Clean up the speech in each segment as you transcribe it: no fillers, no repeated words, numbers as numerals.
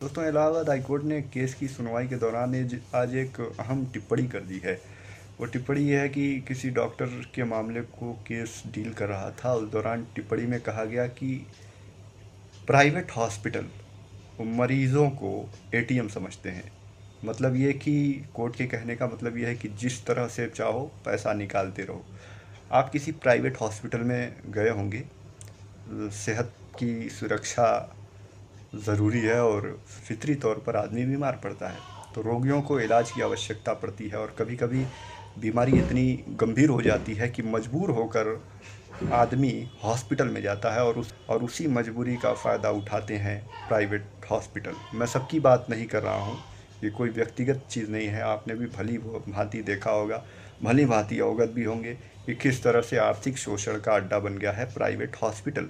दोस्तों, इलाहाबाद हाईकोर्ट ने केस की सुनवाई के दौरान आज एक अहम टिप्पणी कर दी है। वो टिप्पणी ये है कि किसी डॉक्टर के मामले को केस डील कर रहा था। उस दौरान टिप्पणी में कहा गया कि प्राइवेट हॉस्पिटल मरीज़ों को एटीएम समझते हैं। मतलब ये कि कोर्ट के कहने का मतलब ये है कि जिस तरह से चाहो पैसा निकालते रहो। आप किसी प्राइवेट हॉस्पिटल में गए होंगे। सेहत की सुरक्षा ज़रूरी है और फितरी तौर पर आदमी बीमार पड़ता है तो रोगियों को इलाज की आवश्यकता पड़ती है, और कभी कभी बीमारी इतनी गंभीर हो जाती है कि मजबूर होकर आदमी हॉस्पिटल में जाता है, और उसी मजबूरी का फ़ायदा उठाते हैं प्राइवेट हॉस्पिटल। मैं सबकी बात नहीं कर रहा हूँ, ये कोई व्यक्तिगत चीज़ नहीं है। आपने भी भली भांति देखा होगा, भली भांति अवगत भी होंगे कि किस तरह से आर्थिक शोषण का अड्डा बन गया है प्राइवेट हॉस्पिटल।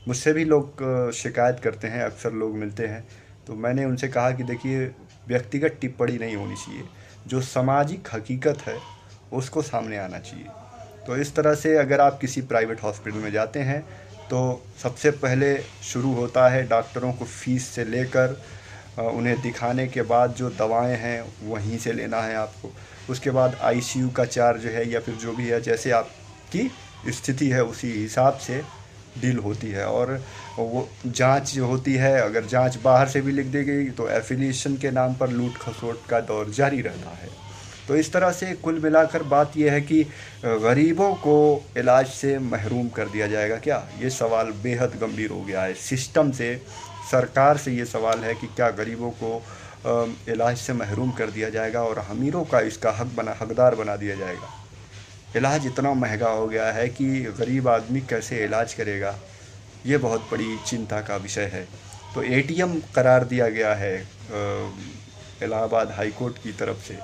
मुझसे भी लोग शिकायत करते हैं, अक्सर लोग मिलते हैं, तो मैंने उनसे कहा कि देखिए, व्यक्तिगत टिप्पणी नहीं होनी चाहिए, जो सामाजिक हकीकत है उसको सामने आना चाहिए। तो इस तरह से अगर आप किसी प्राइवेट हॉस्पिटल में जाते हैं तो सबसे पहले शुरू होता है डॉक्टरों को फ़ीस से लेकर उन्हें दिखाने के बाद जो दवाएं हैं वहीं से लेना है आपको। उसके बाद आईसीयू का चार्ज है या फिर जो भी है, जैसे आपकी स्थिति है उसी हिसाब से डील होती है। और वो जांच जो होती है, अगर जांच बाहर से भी लिख दी गई तो एफिलिएशन के नाम पर लूट खसोट का दौर जारी रहता है। तो इस तरह से कुल मिलाकर बात यह है कि गरीबों को इलाज से महरूम कर दिया जाएगा क्या? ये सवाल बेहद गंभीर हो गया है। सिस्टम से, सरकार से ये सवाल है कि क्या गरीबों को इलाज से महरूम कर दिया जाएगा और अमीरों का इसका हकदार बना दिया जाएगा। इलाज इतना महंगा हो गया है कि गरीब आदमी कैसे इलाज करेगा, ये बहुत बड़ी चिंता का विषय है। तो एटीएम करार दिया गया है इलाहाबाद हाई कोर्ट की तरफ से।